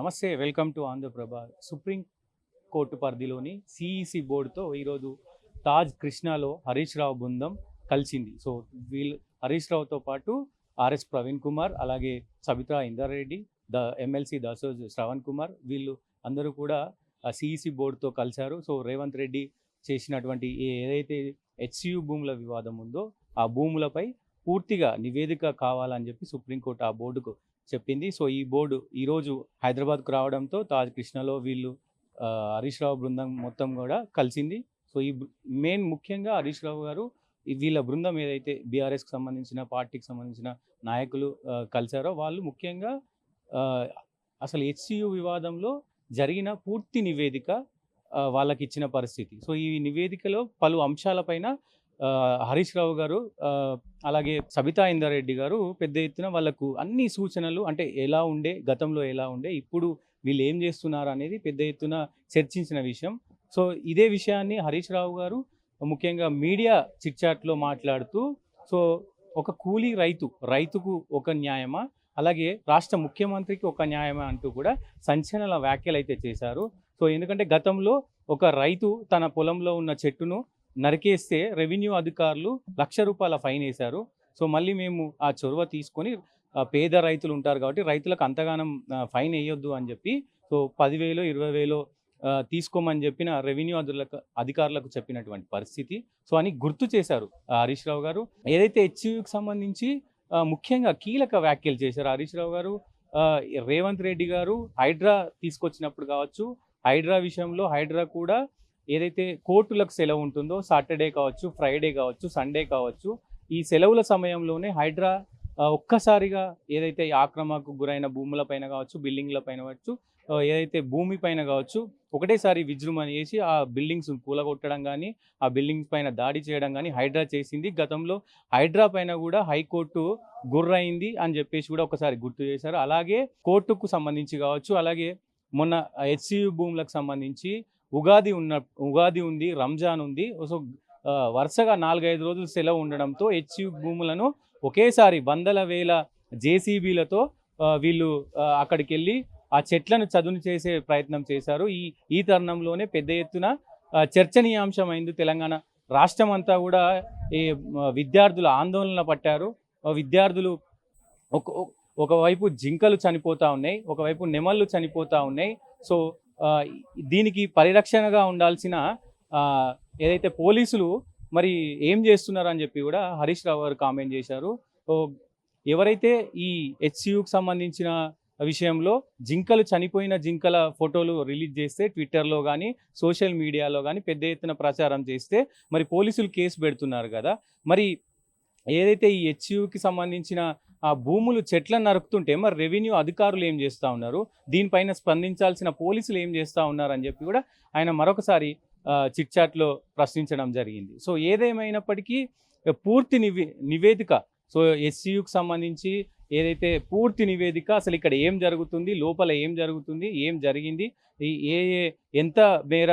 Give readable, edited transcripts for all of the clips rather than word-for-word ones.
నమస్తే, welcome to Andhraprabha. Supreme court పరిధిలోని CEC బోర్డుతో ఈరోజు తాజ్ కృష్ణాలో హరీష్ రావు బృందం కలిసింది. సో వీళ్ళు హరీష్ రావుతో పాటు ఆర్ఎస్ ప్రవీణ్ కుమార్, అలాగే సబితా ఇందర్ రెడ్డి, ఎమ్మెల్సీ దాసోజు శ్రవణ్ కుమార్, వీళ్ళు అందరూ కూడా సిఈసి బోర్డుతో కలిశారు. సో రేవంత్ రెడ్డి చేసినటువంటి ఏదైతే హెచ్సియు భూముల వివాదం ఉందో ఆ భూములపై పూర్తిగా నివేదిక కావాలని చెప్పి సుప్రీంకోర్టు ఆ బోర్డుకు చెప్పింది. సో ఈ బోర్డు ఈరోజు హైదరాబాద్కు రావడంతో తాజ్ కృష్ణలో వీళ్ళు హరీష్ రావు బృందం మొత్తం కూడా కలిసింది. సో ఈ ముఖ్యంగా హరీష్ రావు గారు వీళ్ళ బృందం ఏదైతే బీఆర్ఎస్కి సంబంధించిన పార్టీకి సంబంధించిన నాయకులు కలిశారో వాళ్ళు ముఖ్యంగా అసలు హెచ్సియు వివాదంలో జరిగిన పూర్తి నివేదిక వాళ్ళకి ఇచ్చిన పరిస్థితి. సో ఈ నివేదికలో పలు అంశాలపైన హరీష్ రావు గారు అలాగే సబితా ఇందర్ రెడ్డి గారు పెద్ద ఎత్తున వాళ్ళకు అన్ని సూచనలు, అంటే ఎలా ఉండే గతంలో ఎలా ఉండే ఇప్పుడు వీళ్ళు ఏం చేస్తున్నారు అనేది పెద్ద ఎత్తున చర్చించిన విషయం. సో ఇదే విషయాన్ని హరీష్ రావు గారు ముఖ్యంగా మీడియా చిట్చాట్లో మాట్లాడుతూ, సో ఒక కూలీ రైతుకు ఒక న్యాయమా, అలాగే రాష్ట్ర ముఖ్యమంత్రికి ఒక న్యాయమా అంటూ కూడా సంచలన వ్యాఖ్యలు అయితే చేశారు. సో ఎందుకంటే గతంలో ఒక రైతు తన పొలంలో ఉన్న చెట్టును నరికేస్తే రెవెన్యూ అధికారులు ₹1,00,000 ఫైన్ వేశారు. సో మళ్ళీ మేము ఆ చొరవ తీసుకొని పేద రైతులు ఉంటారు కాబట్టి రైతులకు అంతగానం ఫైన్ వేయొద్దు అని చెప్పి సో 10,000 20,000 తీసుకోమని చెప్పిన రెవెన్యూ అధికారులకు చెప్పినటువంటి పరిస్థితి. సో అని గుర్తు చేశారు హరీష్ రావు గారు. ఏదైతే హెచ్సియుకి సంబంధించి ముఖ్యంగా కీలక వ్యాఖ్యలు చేశారు హరీష్ రావు గారు. రేవంత్ రెడ్డి గారు హైడ్రా తీసుకొచ్చినప్పుడు కావచ్చు, హైడ్రా విషయంలో హైడ్రా కూడా ఏదైతే కోర్టులకు సెలవు ఉంటుందో సాటర్డే కావచ్చు, ఫ్రైడే కావచ్చు, సండే కావచ్చు, ఈ సెలవుల సమయంలోనే హైడ్రా ఒక్కసారిగా ఏదైతే ఆక్రమణకు గురైన భూములపైన కావచ్చు, బిల్డింగ్లపైన కావచ్చు, ఏదైతే భూమి పైన కావచ్చు ఒకటేసారి విజృంభణ చేసి ఆ బిల్డింగ్స్ కూలగొట్టడం కానీ, ఆ బిల్డింగ్స్ పైన దాడి చేయడం కానీ హైడ్రా చేసింది. గతంలో హైడ్రా పైన కూడా హైకోర్టు గుర్రైంది అని చెప్పేసి కూడా ఒకసారి గుర్తు చేశారు. అలాగే కోర్టుకు సంబంధించి కావచ్చు, అలాగే మొన్న హెచ్సియు భూములకు సంబంధించి ఉగాది ఉంది, రంజాన్ ఉంది. సో వరుసగా 4-5 రోజులు సెలవు ఉండడంతో హెచ్సియు భూములను ఒకేసారి వందల వేల జేసీబీలతో వీళ్ళు అక్కడికి వెళ్ళి ఆ చెట్లను చదును చేసే ప్రయత్నం చేశారు. ఈ తరుణంలోనే పెద్ద ఎత్తున చర్చనీయాంశమైంది. తెలంగాణ రాష్ట్రం అంతా కూడా ఈ విద్యార్థులు ఆందోళన పట్టారు. విద్యార్థులు ఒకవైపు జింకలు చనిపోతూ ఉన్నాయి, ఒకవైపు నెమళ్ళు చనిపోతూ ఉన్నాయి. సో దీనికి పరిరక్షణగా ఉండాల్సిన ఏదైతే పోలీసులు మరి ఏం చేస్తున్నారు అని చెప్పి కూడా హరీష్ రావు గారు కామెంట్ చేశారు. సో ఎవరైతే ఈ హెచ్సియుకి సంబంధించిన విషయంలో చనిపోయిన జింకల ఫోటోలు రిలీజ్ చేస్తే ట్విట్టర్లో కానీ సోషల్ మీడియాలో కానీ పెద్ద ఎత్తున ప్రచారం చేస్తే మరి పోలీసులు కేసు పెడుతున్నారు కదా, మరి ఏదైతే ఈ హెచ్సియుకి సంబంధించిన ఆ భూములు చెట్లను నరుకుతుంటే మరి రెవెన్యూ అధికారులు ఏం చేస్తూ ఉన్నారు, దీనిపైన స్పందించాల్సిన పోలీసులు ఏం చేస్తూ ఉన్నారు అని చెప్పి కూడా ఆయన మరొకసారి చిట్చాట్లో ప్రశ్నించడం జరిగింది. సో ఏదేమైనప్పటికీ పూర్తి నివేదిక, సో హెచ్సియుకి సంబంధించి ఏదైతే పూర్తి నివేదిక, అసలు ఇక్కడ ఏం జరుగుతుంది, లోపల ఏం జరుగుతుంది, ఏం జరిగింది, ఎంత మేర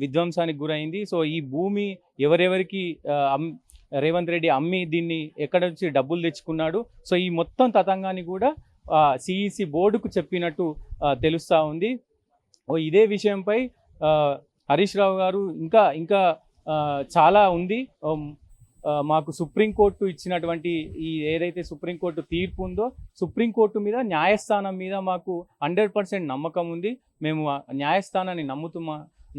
విధ్వంసానికి గురైంది, సో ఈ భూమి ఎవరెవరికి రేవంత్ రెడ్డి అమ్మి దీన్ని ఎక్కడ నుంచి డబ్బులు తెచ్చుకున్నాడు, సో ఈ మొత్తం తతంగాన్ని కూడా సిఈసి బోర్డుకు చెప్పినట్టు తెలుస్తూ ఉంది. ఇదే విషయంపై హరీష్ రావు గారు ఇంకా చాలా ఉంది. మాకు సుప్రీంకోర్టు ఇచ్చినటువంటి ఏదైతే సుప్రీంకోర్టు తీర్పు ఉందో సుప్రీంకోర్టు మీద, న్యాయస్థానం మీద మాకు 100% నమ్మకం ఉంది, మేము న్యాయస్థానాన్ని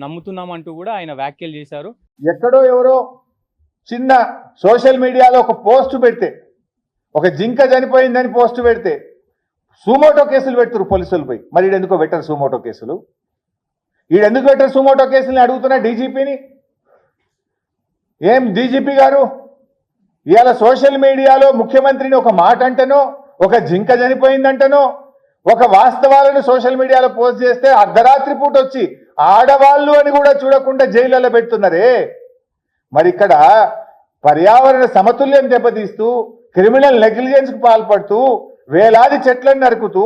నమ్ముతున్నామంటూ కూడా ఆయన వ్యాఖ్యలు చేశారు. ఎక్కడో ఎవరో చిన్న సోషల్ మీడియాలో ఒక పోస్ట్ పెడితే, ఒక జింక చనిపోయిందని పోస్ట్ పెడితే సూమోటో కేసులు పెడుతున్నారు పోలీసులపై. మరి ఈడెందుకో పెట్టరు సూమోటో కేసులు, ఈడెందుకు పెట్టరు సూమోటో కేసులని అడుగుతున్నా డీజీపీని. ఏం డీజీపీ గారు, ఇవాళ సోషల్ మీడియాలో ముఖ్యమంత్రిని ఒక మాట అంటనో, ఒక జింక చనిపోయిందంటనో, ఒక వాస్తవాలను సోషల్ మీడియాలో పోస్ట్ చేస్తే అర్ధరాత్రి పూట వచ్చి ఆడవాళ్ళు అని కూడా చూడకుండా జైళ్ళలో పెడుతున్నారే. మరి ఇక్కడ పర్యావరణ సమతుల్యం దెబ్బతీస్తూ, క్రిమినల్ నెగ్లిజెన్స్కు పాల్పడుతూ, వేలాది చెట్లను నరుకుతూ,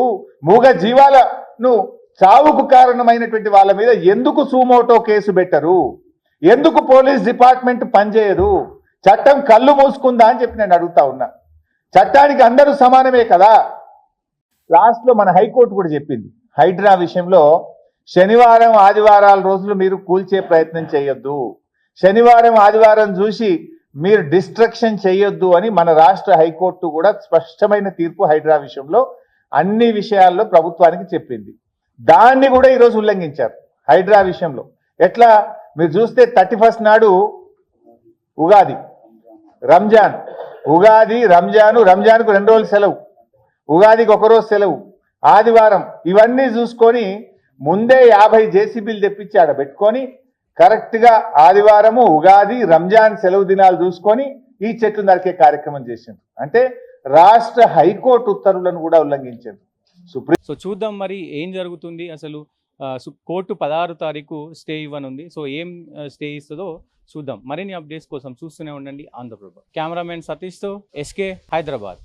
మూగ జీవాలను చావుకు కారణమైనటువంటి వాళ్ళ మీద ఎందుకు సూమోటో కేసు పెట్టరు? ఎందుకు పోలీస్ డిపార్ట్మెంట్ పనిచేయదు? చట్టం కళ్ళు మూసుకుందా అని చెప్పి నేను అడుగుతా ఉన్నా. చట్టానికి అందరూ సమానమే కదా. లాస్ట్లో మన హైకోర్టు కూడా చెప్పింది, హైడ్రా విషయంలో శనివారం ఆదివారాల రోజులు మీరు కూల్చే ప్రయత్నం చేయొద్దు, శనివారం ఆదివారం చూసి మీరు డిస్ట్రక్షన్ చేయొద్దు అని మన రాష్ట్ర హైకోర్టు కూడా స్పష్టమైన తీర్పు హైడ్రా విషయంలో అన్ని విషయాల్లో ప్రభుత్వానికి చెప్పింది. దాన్ని కూడా ఈరోజు ఉల్లంఘించారు హైడ్రా విషయంలో. ఎట్లా మీరు చూస్తే 31 నాడు ఉగాది, రంజాన్, ఉగాది రంజాను, రంజాన్కు 2 రోజులు సెలవు, ఉగాదికి 1 రోజు సెలవు, ఆదివారం, ఇవన్నీ చూసుకొని ముందే 50 జేసీబీలు తెప్పించి ఆడ పెట్టుకొని కరెక్ట్గా ఆదివారము, ఉగాది, రంజాన్ సెలవు దినాలు చూసుకొని ఈ చెట్లు నరికే కార్యక్రమం చేసింది. అంటే రాష్ట్ర హైకోర్టు ఉత్తర్వులను కూడా ఉల్లంఘించారు సుప్రీం. సో చూద్దాం మరి ఏం జరుగుతుంది. అసలు కోర్టు 16 తారీఖు స్టే ఇవ్వనుంది. సో ఏం స్టే ఇస్తుందో చూద్దాం. మరిన్ని అప్డేట్స్ కోసం చూస్తూనే ఉండండి ఆంధ్రప్రభ. కెమెరామెన్ సతీష్తో ఎస్కే, హైదరాబాద్.